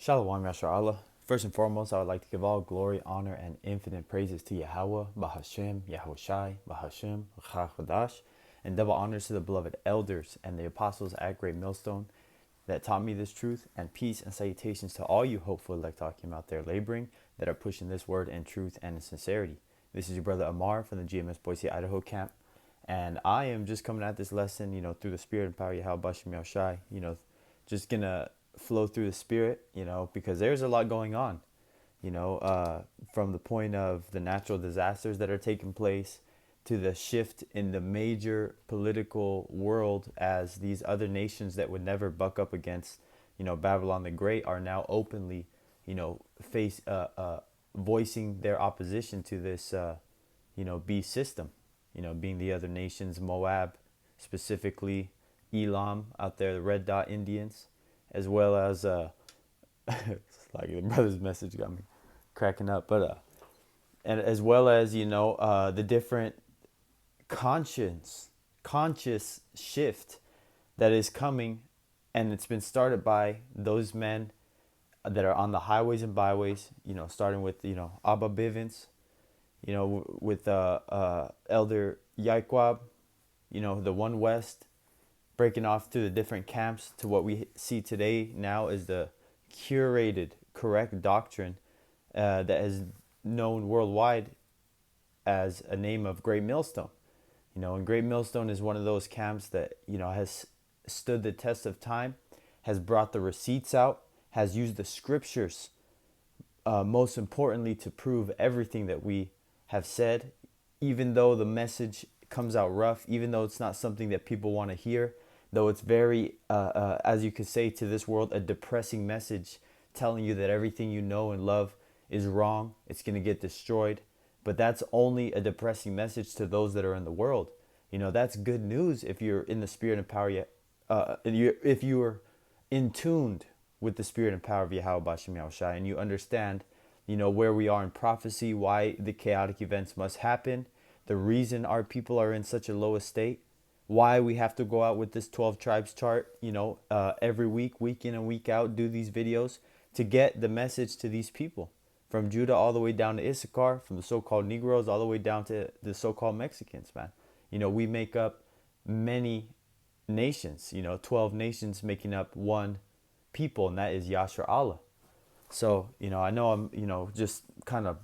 Shalom, Yashar Allah. First and foremost, I would like to give all glory, honor, and infinite praises to Yahweh, Bahashem, Yahushai, Bahashem, Chachadash, and double honors to the beloved elders and the apostles at Great Millstone that taught me this truth, and peace and salutations to all you hopeful Lektakim out there laboring that are pushing this word in truth and in sincerity. This is your brother Amar from the GMS Boise, Idaho camp, and I am just coming at this lesson, through the spirit and power of Yahweh Bashem Yahushai, just gonna flow through the spirit, because there's a lot going on, from the point of the natural disasters that are taking place to the shift in the major political world as these other nations that would never buck up against, Babylon the Great are now openly, face voicing their opposition to this, beast system, being the other nations, Moab, specifically Elam out there, the Red Dot Indians, as well as it's like the brother's message got me cracking up, but and as well as the different conscious shift that is coming, and it's been started by those men that are on the highways and byways, starting with Abba Bivens, with Elder Yaquab, the One West, breaking off to the different camps to what we see today now is the curated, correct doctrine that is known worldwide as a name of Great Millstone. And Great Millstone is one of those camps that, has stood the test of time, has brought the receipts out, has used the scriptures, most importantly, to prove everything that we have said, even though the message comes out rough, even though it's not something that people want to hear, though it's very, as you could say to this world, a depressing message telling you that everything you know and love is wrong, it's going to get destroyed. But that's only a depressing message to those that are in the world. That's good news if you're in the spirit and power, if you are in tuned with the spirit and power of Yahweh Bashem Yahushai, and you understand, where we are in prophecy, why the chaotic events must happen, the reason our people are in such a low estate, why we have to go out with this 12 tribes chart, every week in and week out, do these videos to get the message to these people from Judah all the way down to Issachar, from the so-called Negroes all the way down to the so-called Mexicans, man. We make up many nations, 12 nations making up one people, and that is Yashar Allah. So, I know I'm, just kind of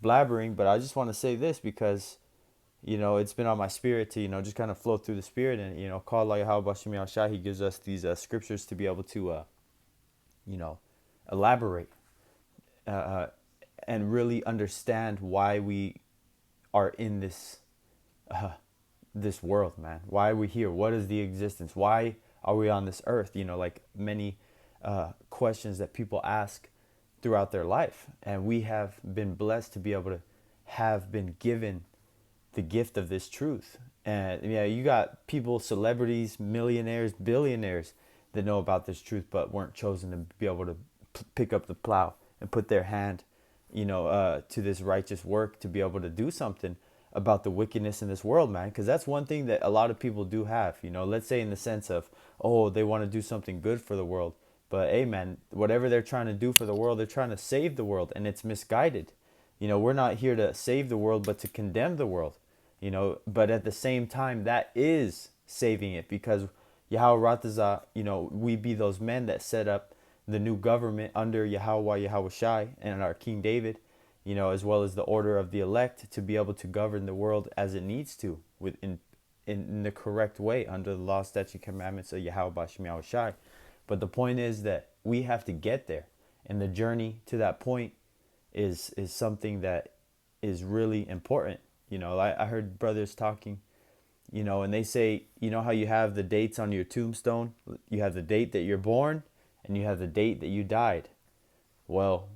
blabbering, but I just want to say this because it's been on my spirit to, just kind of flow through the spirit and, call like how Bashim Yahshai, he gives us these scriptures to be able to, elaborate and really understand why we are in this world, man. Why are we here? What is the existence? Why are we on this earth? Like many questions that people ask throughout their life. And we have been blessed to be able to have been given the gift of this truth. And you got people, celebrities, millionaires, billionaires that know about this truth but weren't chosen to be able to pick up the plow and put their hand to this righteous work to be able to do something about the wickedness in this world, man. Because that's one thing that a lot of people do have, let's say in the sense of, oh, they want to do something good for the world, but hey, man, whatever they're trying to do for the world, they're trying to save the world, and it's misguided. We're not here to save the world but to condemn the world. But at the same time, that is saving it, because Yahweh Ratazah, we be those men that set up the new government under Yahweh Shai and our King David, as well as the order of the elect to be able to govern the world as it needs to, in the correct way under the law, statute, commandments of Yahweh Bashem Shai. But the point is that we have to get there, and the journey to that point is something that is really important. I heard brothers talking, and they say, how you have the dates on your tombstone? You have the date that you're born and you have the date that you died. Well,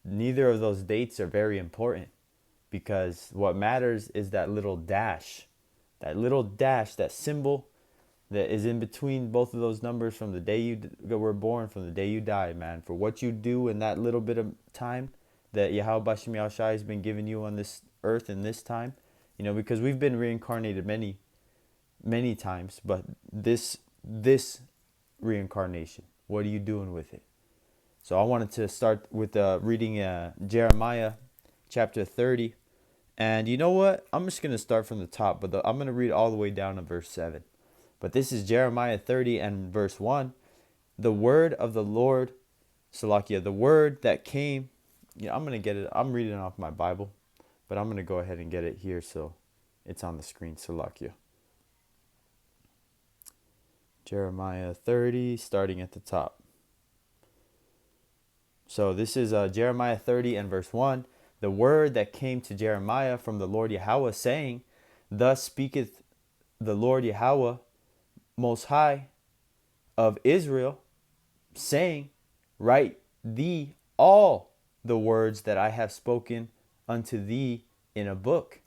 neither of those dates are very important, because what matters is that little dash, that symbol that is in between both of those numbers from the day you were born, from the day you died, man. For what you do in that little bit of time that Yahweh Bashem Yahushai has been giving you on this earth in this time, because we've been reincarnated many times, but this reincarnation, what are you doing with it? So I wanted to start with reading Jeremiah chapter 30. And you know what? I'm just going to start from the top, but I'm going to read all the way down to verse 7. But this is Jeremiah 30 and verse 1. The word of the Lord, Salakia, the word that came. I'm going to get it. I'm reading off my Bible, but I'm going to go ahead and get it here so it's on the screen, Salakia. Jeremiah 30, starting at the top. So this is Jeremiah 30 and verse 1. The word that came to Jeremiah from the Lord Yahweh, saying, Thus speaketh the Lord Yahweh, Most High of Israel, saying, Write thee all the words that I have spoken unto thee in a book.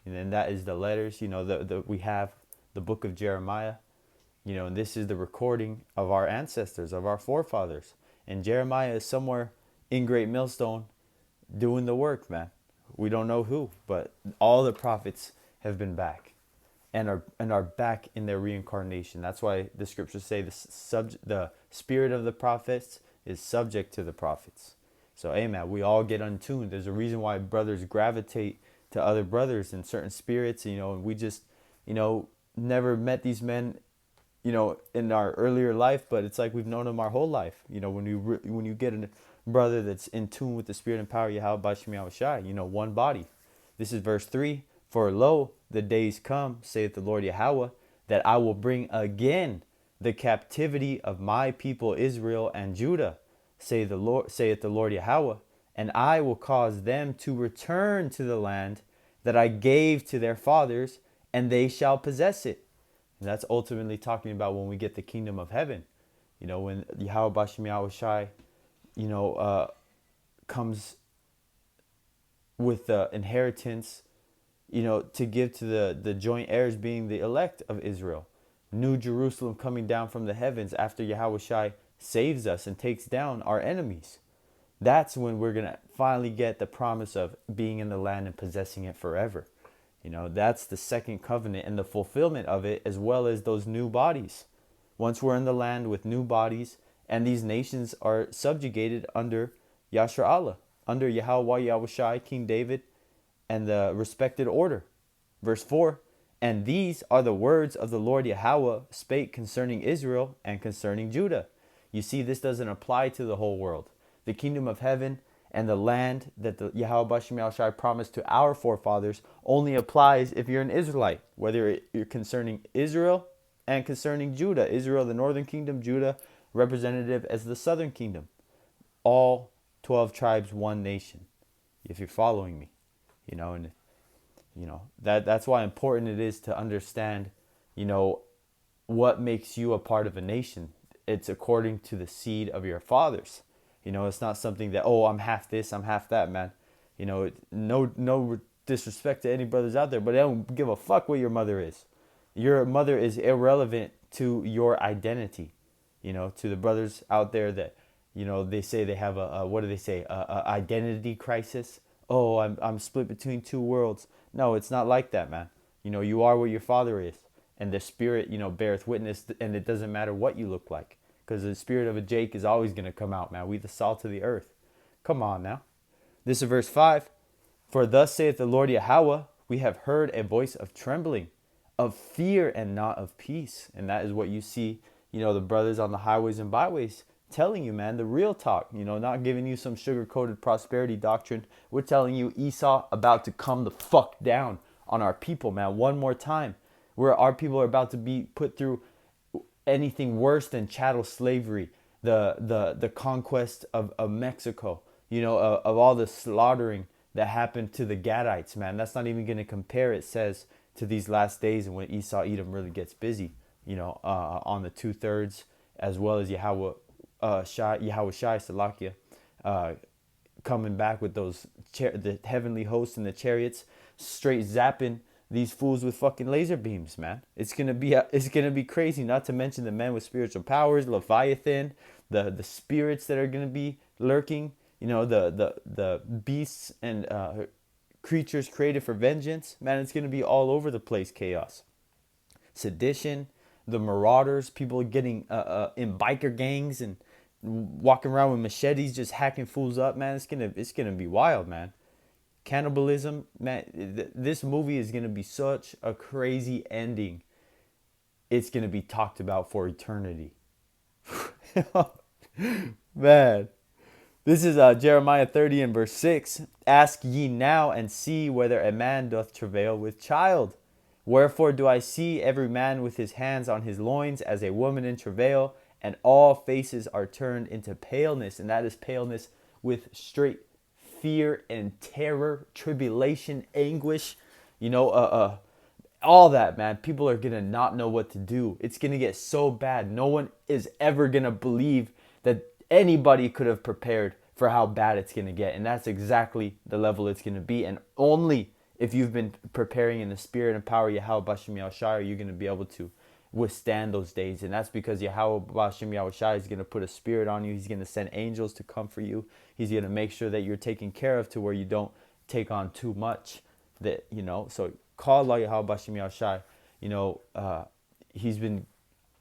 And then that is the letters, we have the book of Jeremiah, and this is the recording of our ancestors, of our forefathers. And Jeremiah is somewhere in Great Millstone doing the work, man. We don't know who, but all the prophets have been back and are back in their reincarnation. That's why the scriptures say the spirit of the prophets is subject to the prophets. So, amen. We all get untuned. There's a reason why brothers gravitate to other brothers in certain spirits, and we just, never met these men, in our earlier life, but it's like we've known them our whole life. When you get a brother that's in tune with the spirit and power of Yahweh Bashim Yahushai, one body. This is verse 3. For lo, the days come, saith the Lord Yahweh, that I will bring again the captivity of my people Israel and Judah, saith the Lord Yahweh, and I will cause them to return to the land that I gave to their fathers, and they shall possess it. And that's ultimately talking about when we get the kingdom of heaven. When Yahweh Bashim Yahushai, comes with the inheritance, to give to the joint heirs, being the elect of Israel. New Jerusalem coming down from the heavens after Yahushai saves us and takes down our enemies. That's when we're going to finally get the promise of being in the land and possessing it forever. That's the second covenant and the fulfillment of it, as well as those new bodies. Once we're in the land with new bodies, and these nations are subjugated under Yashar Allah, under Yahweh Yahushai, King David, and the respected order. Verse 4, and these are the words of the Lord Yahweh spake concerning Israel and concerning Judah. You see, this doesn't apply to the whole world. The kingdom of heaven and the land that the Yahweh Bashim Yahushai promised to our forefathers only applies if you're an Israelite, whether you're concerning Israel and concerning Judah. Israel, the northern kingdom, Judah, representative as the southern kingdom. All 12 tribes, one nation, if you're following me. That's why important it is to understand, what makes you a part of a nation. It's according to the seed of your fathers. It's not something that, I'm half this, I'm half that, man. No disrespect to any brothers out there, but I don't give a fuck what your mother is. Your mother is irrelevant to your identity. To the brothers out there that, they say they have a identity crisis. I'm split between two worlds. No, it's not like that, man. You are what your father is. And the spirit, beareth witness, and it doesn't matter what you look like. Because the spirit of a Jake is always going to come out, man. We the salt of the earth. Come on now. This is verse 5. For thus saith the Lord Yahweh, we have heard a voice of trembling, of fear and not of peace. And that is what you see, the brothers on the highways and byways telling you, man, the real talk, not giving you some sugar-coated prosperity doctrine. We're telling you Esau about to come the fuck down on our people, man, one more time. Where our people are about to be put through anything worse than chattel slavery, the conquest of Mexico, of all the slaughtering that happened to the Gadites, man. That's not even going to compare, it says, to these last days and when Esau Edom really gets busy, on the 2/3, as well as Yahweh Shai Salakia, coming back with the heavenly hosts and the chariots, straight zapping these fools with fucking laser beams, man. It's gonna be crazy. Not to mention the men with spiritual powers, Leviathan, the spirits that are gonna be lurking. The beasts and creatures created for vengeance, man. It's gonna be all over the place. Chaos, sedition, the marauders, people getting in biker gangs and walking around with machetes, just hacking fools up, man. It's gonna be wild, man. Cannibalism, man. This movie is gonna be such a crazy ending. It's gonna be talked about for eternity, man. This is Jeremiah 30 and verse 6. Ask ye now and see whether a man doth travail with child. Wherefore do I see every man with his hands on his loins as a woman in travail, and all faces are turned into paleness. And that is paleness with straight fear and terror, tribulation, anguish, you know, all that, man. People are going to not know what to do. It's going to get so bad. No one is ever going to believe that anybody could have prepared for how bad it's going to get. And that's exactly the level it's going to be. And only if you've been preparing in the spirit and power of Yahweh Bashem Yahushai are you going to be able to withstand those days. And that's because Yahweh Bashem Yahushai is going to put a spirit on you. He's going to send angels to comfort you. He's going to make sure that you're taken care of to where you don't take on too much. That, you know, so call Allah Yahweh Bashem Yahushai. You know, he's been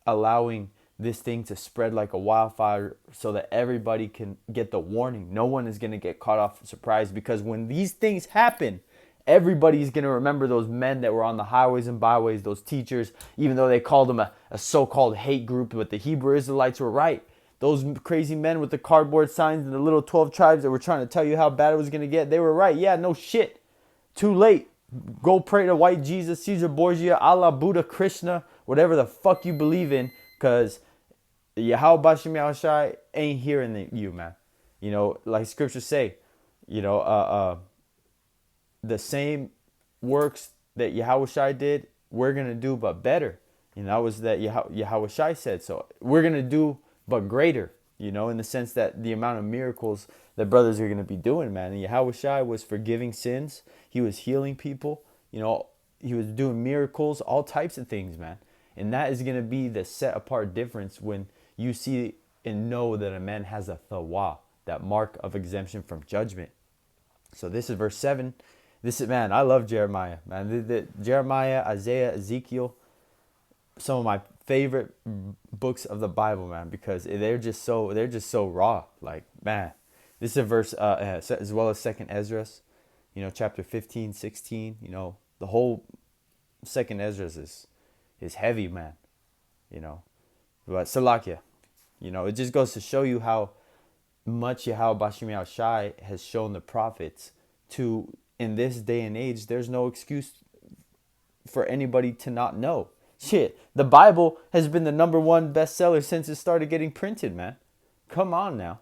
allowing this thing to spread like a wildfire so that everybody can get the warning. No one is going to get caught off surprise, because when these things happen, everybody's going to remember those men that were on the highways and byways, those teachers, even though they called them a so-called hate group, but the Hebrew Israelites were right. Those crazy men with the cardboard signs and the little 12 tribes that were trying to tell you how bad it was going to get, they were right. Yeah, no shit. Too late. Go pray to white Jesus, Caesar Borgia, Allah, Buddha, Krishna, whatever the fuck you believe in, because Yahweh Bashem Yahushai ain't hearing you, man. You know, like scriptures say, you know, the same works that Yahushai did, we're going to do, but better. You know, that was that Yahushai said. So we're going to do, but greater, you know, in the sense that the amount of miracles that brothers are going to be doing, man. And Yahushai was forgiving sins. He was healing people. You know, he was doing miracles, all types of things, man. And that is going to be the set apart difference when you see and know that a man has a thawa, that mark of exemption from judgment. So this is verse 7. This is, man, I love Jeremiah, man. Jeremiah, Isaiah, Ezekiel, some of my favorite books of the Bible, man, because they're just so raw. Like, man, this is a verse as well as Second Esdras, you know, chapter 15, 16. You know, the whole Second Esdras is heavy, man. You know, but Salakia, you know, it just goes to show you how much Yahweh Bashem Yahushai has shown the prophets to. In this day and age, there's no excuse for anybody to not know. Shit, the Bible has been the #1 bestseller since it started getting printed, man. Come on now.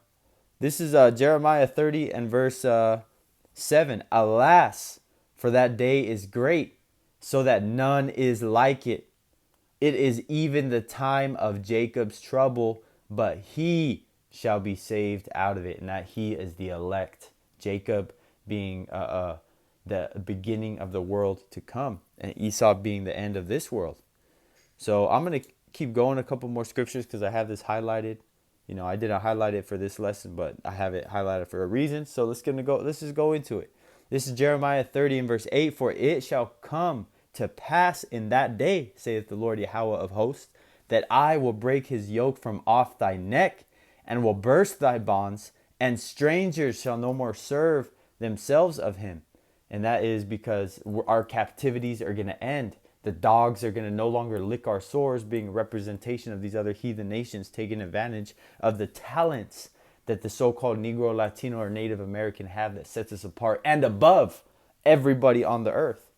This is Jeremiah 30 and verse 7. Alas, for that day is great, so that none is like it. It is even the time of Jacob's trouble, but he shall be saved out of it. And that he is the elect. Jacob being the beginning of the world to come, and Esau being the end of this world. So I'm going to keep going a couple more scriptures because I have this highlighted. You know, I didn't highlight it for this lesson, but I have it highlighted for a reason. So let's just go into it. This is Jeremiah 30 and verse 8. For it shall come to pass in that day, saith the Lord Yahweh of hosts, that I will break his yoke from off thy neck, and will burst thy bonds, and strangers shall no more serve themselves of him. And that is because our captivities are going to end. The dogs are going to no longer lick our sores, being a representation of these other heathen nations taking advantage of the talents that the so-called Negro, Latino, or Native American have that sets us apart and above everybody on the earth.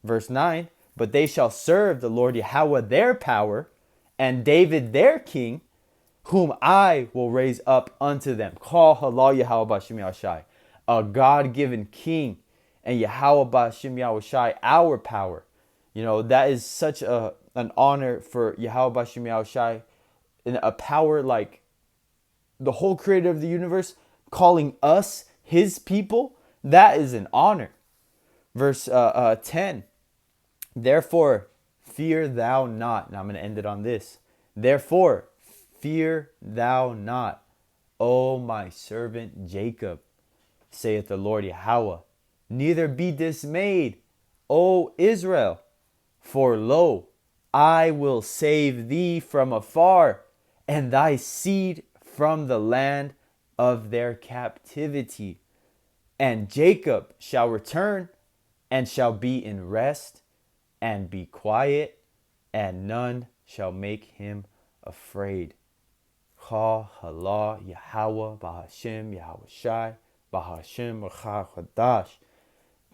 Verse 9, but they shall serve the Lord Yahweh their power, and David their king, whom I will raise up unto them. Call halal Yahweh Bashem Yahushai, a God-given king, and Yahweh Bashem Yahushai, our power. You know, that is such an honor for Yahweh Bashem Yahushai, and a power like the whole creator of the universe calling us his people. That is an honor. Verse 10, therefore fear thou not. Now I'm going to end it on this. Therefore fear thou not, O my servant Jacob, saith the Lord Yahweh. Neither be dismayed, O Israel, for lo, I will save thee from afar, and thy seed from the land of their captivity. And Jacob shall return and shall be in rest and be quiet, and none shall make him afraid. Ha halah Yahweh Bahashem Yahweh Shai Bahashem Racha Chadash.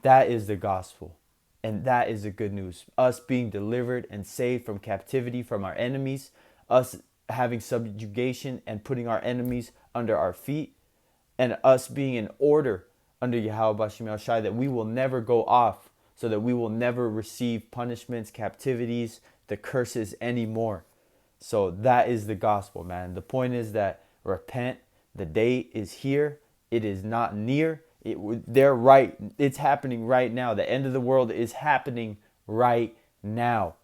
That is the gospel. And that is the good news. Us being delivered and saved from captivity from our enemies. Us having subjugation and putting our enemies under our feet. And us being in order under Yahweh Bashem Yahushai, that we will never go off, so that we will never receive punishments, captivities, the curses anymore. So that is the gospel, man. The point is that repent. The day is here. It is not near. They're right. It's happening right now. The end of the world is happening right now.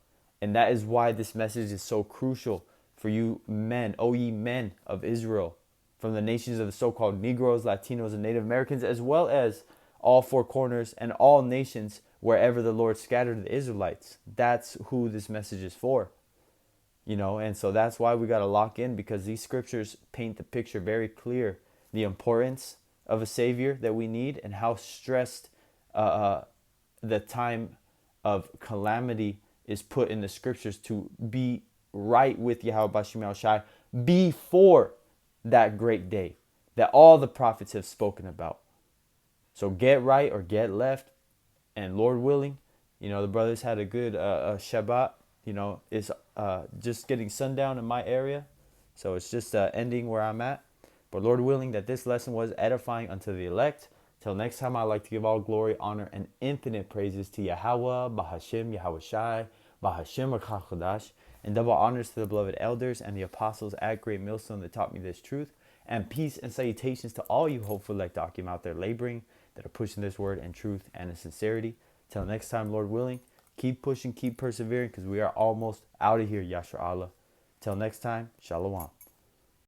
And that is why this message is so crucial for you men, O ye men of Israel, from the nations of the so-called Negroes, Latinos, and Native Americans, as well as all four corners and all nations wherever the Lord scattered the Israelites. That's who this message is for. And so that's why we got to lock in, because these scriptures paint the picture very clear, the importance of a Savior that we need, and how stressed the time of calamity is put in the scriptures to be right with Yahweh Bashem Yahushai before that great day that all the prophets have spoken about. So get right or get left, and Lord willing, the brothers had a good Shabbat. It's just getting sundown in my area, so it's just ending where I'm at. But Lord willing, that this lesson was edifying unto the elect. Till next time, I'd like to give all glory, honor, and infinite praises to Yahweh, Bahashem, Yahweh Shai, Bahashem Chodash, and double honors to the beloved elders and the apostles at Great Millstone that taught me this truth. And peace and salutations to all you hopeful elect Akim out there laboring, that are pushing this word in truth and in sincerity. Till next time, Lord willing, keep pushing, keep persevering, because we are almost out of here, Yashar Allah. Till next time, Shalom.